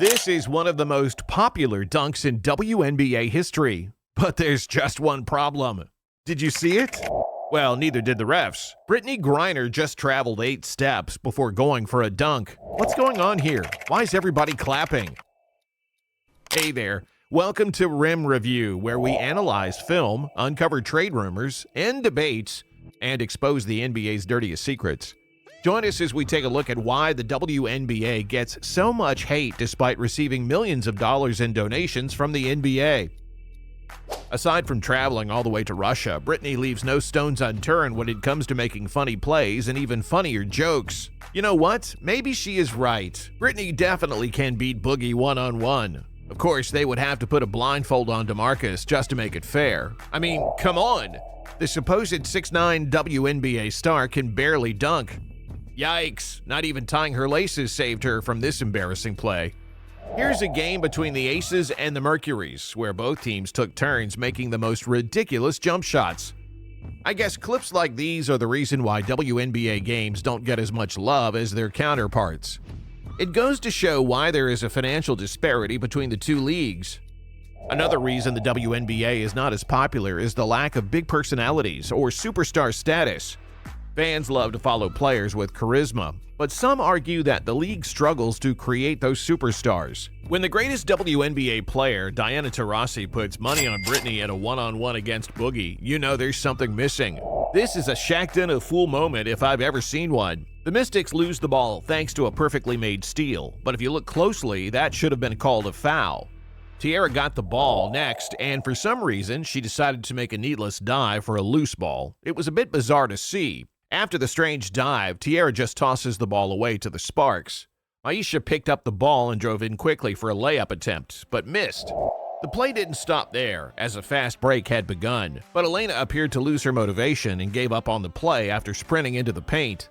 This is one of the most popular dunks in WNBA history. But there's just one problem. Did you see it? Well, neither did the refs. Brittney Griner just traveled 8 steps before going for a dunk. What's going on here? Why is everybody clapping? Hey there. Welcome to Rim Review, where we analyze film, uncover trade rumors, end debates, and expose the NBA's dirtiest secrets. Join us as we take a look at why the WNBA gets so much hate despite receiving millions of dollars in donations from the NBA. Aside from traveling all the way to Russia, Brittney leaves no stones unturned when it comes to making funny plays and even funnier jokes. You know what? Maybe she is right. Brittney definitely can beat Boogie one-on-one. Of course, they would have to put a blindfold on DeMarcus just to make it fair. I mean, come on! The supposed 6'9" WNBA star can barely dunk. Yikes, not even tying her laces saved her from this embarrassing play. Here's a game between the Aces and the Mercuries, where both teams took turns making the most ridiculous jump shots. I guess clips like these are the reason why WNBA games don't get as much love as their counterparts. It goes to show why there is a financial disparity between the two leagues. Another reason the WNBA is not as popular is the lack of big personalities or superstar status. Fans love to follow players with charisma, but some argue that the league struggles to create those superstars. When the greatest WNBA player, Diana Taurasi, puts money on Brittney in a one-on-one against Boogie, you know there's something missing. This is a Shaqtin' a fool moment if I've ever seen one. The Mystics lose the ball thanks to a perfectly made steal, but if you look closely, that should have been called a foul. Tiara got the ball next, and for some reason, she decided to make a needless dive for a loose ball. It was a bit bizarre to see. After the strange dive, Tiara just tosses the ball away to the Sparks. Aisha picked up the ball and drove in quickly for a layup attempt, but missed. The play didn't stop there, as a fast break had begun, but Elena appeared to lose her motivation and gave up on the play after sprinting into the paint.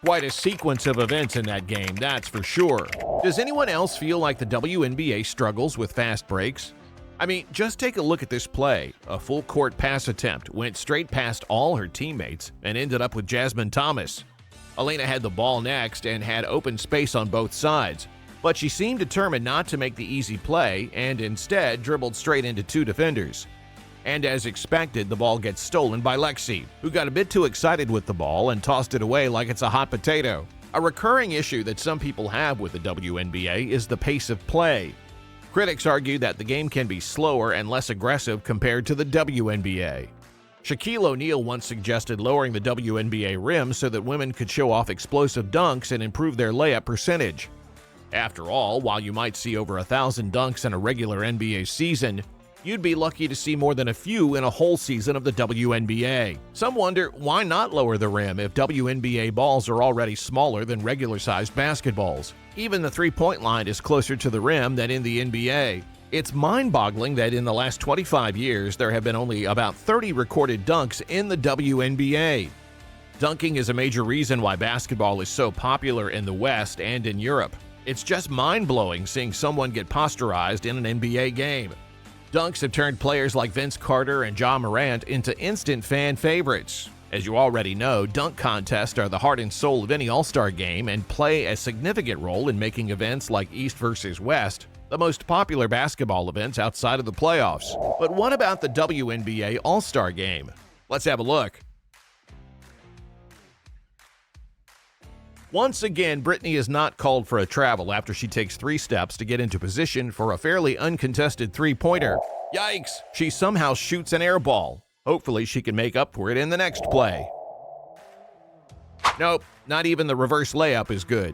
Quite a sequence of events in that game, that's for sure. Does anyone else feel like the WNBA struggles with fast breaks? I mean, just take a look at this play. A full-court pass attempt went straight past all her teammates and ended up with Jasmine Thomas. Elena had the ball next and had open space on both sides, but she seemed determined not to make the easy play and instead dribbled straight into 2 defenders. And as expected, the ball gets stolen by Lexi, who got a bit too excited with the ball and tossed it away like it's a hot potato. A recurring issue that some people have with the WNBA is the pace of play. Critics argue that the game can be slower and less aggressive compared to the WNBA. Shaquille O'Neal once suggested lowering the WNBA rim so that women could show off explosive dunks and improve their layup percentage. After all, while you might see over 1,000 dunks in a regular NBA season, you'd be lucky to see more than a few in a whole season of the WNBA. Some wonder why not lower the rim if WNBA balls are already smaller than regular-sized basketballs. Even the three-point line is closer to the rim than in the NBA. It's mind-boggling that in the last 25 years, there have been only about 30 recorded dunks in the WNBA. Dunking is a major reason why basketball is so popular in the West and in Europe. It's just mind-blowing seeing someone get posterized in an NBA game. Dunks have turned players like Vince Carter and Ja Morant into instant fan favorites. As you already know, dunk contests are the heart and soul of any All-Star game and play a significant role in making events like East versus West the most popular basketball events outside of the playoffs. But what about the WNBA All-Star game? Let's have a look. Once again, Brittney is not called for a travel after she takes 3 steps to get into position for a fairly uncontested three-pointer. Yikes! She somehow shoots an air ball. Hopefully she can make up for it in the next play. Nope, not even the reverse layup is good.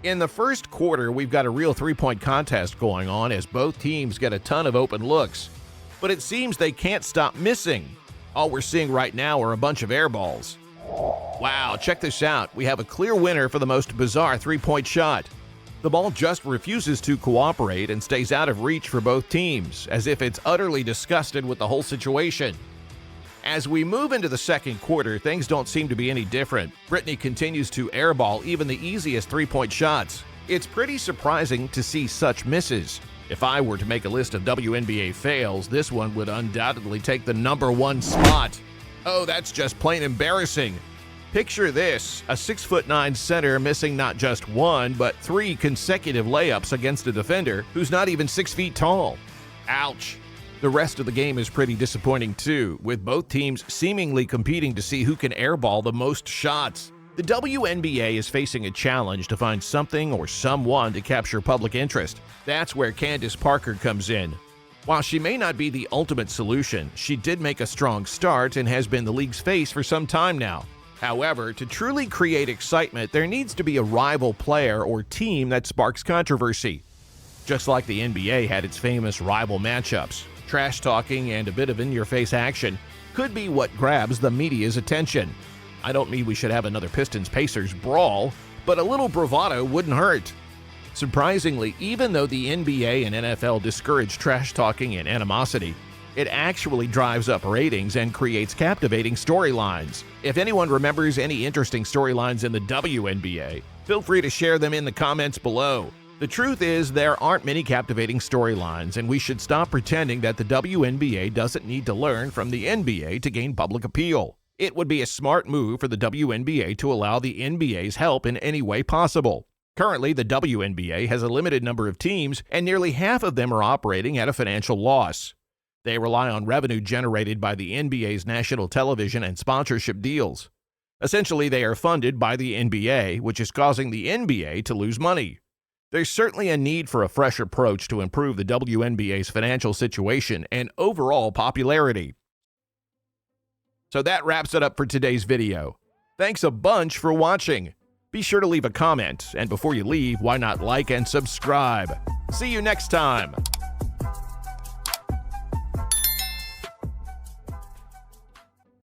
In the first quarter, we've got a real three-point contest going on as both teams get a ton of open looks. But it seems they can't stop missing. All we're seeing right now are a bunch of air balls. Wow, check this out. We have a clear winner for the most bizarre three-point shot. The ball just refuses to cooperate and stays out of reach for both teams, as if it's utterly disgusted with the whole situation. As we move into the second quarter, things don't seem to be any different. Brittney continues to airball even the easiest three-point shots. It's pretty surprising to see such misses. If I were to make a list of WNBA fails, this one would undoubtedly take the #1 spot. Oh, that's just plain embarrassing. Picture this, a 6'9" center missing not just one, but 3 consecutive layups against a defender who's not even 6 feet tall. Ouch. The rest of the game is pretty disappointing too, with both teams seemingly competing to see who can airball the most shots. The WNBA is facing a challenge to find something or someone to capture public interest. That's where Candace Parker comes in. While she may not be the ultimate solution, she did make a strong start and has been the league's face for some time now. However, to truly create excitement, there needs to be a rival player or team that sparks controversy. Just like the NBA had its famous rival matchups, trash talking and a bit of in-your-face action could be what grabs the media's attention. I don't mean we should have another Pistons-Pacers brawl, but a little bravado wouldn't hurt. Surprisingly, even though the NBA and NFL discourage trash talking and animosity, it actually drives up ratings and creates captivating storylines. If anyone remembers any interesting storylines in the WNBA, feel free to share them in the comments below. The truth is, there aren't many captivating storylines, and we should stop pretending that the WNBA doesn't need to learn from the NBA to gain public appeal. It would be a smart move for the WNBA to allow the NBA's help in any way possible. Currently, the WNBA has a limited number of teams, and nearly half of them are operating at a financial loss. They rely on revenue generated by the NBA's national television and sponsorship deals. Essentially, they are funded by the NBA, which is causing the NBA to lose money. There's certainly a need for a fresh approach to improve the WNBA's financial situation and overall popularity. So that wraps it up for today's video. Thanks a bunch for watching. Be sure to leave a comment, and before you leave, why not like and subscribe? See you next time.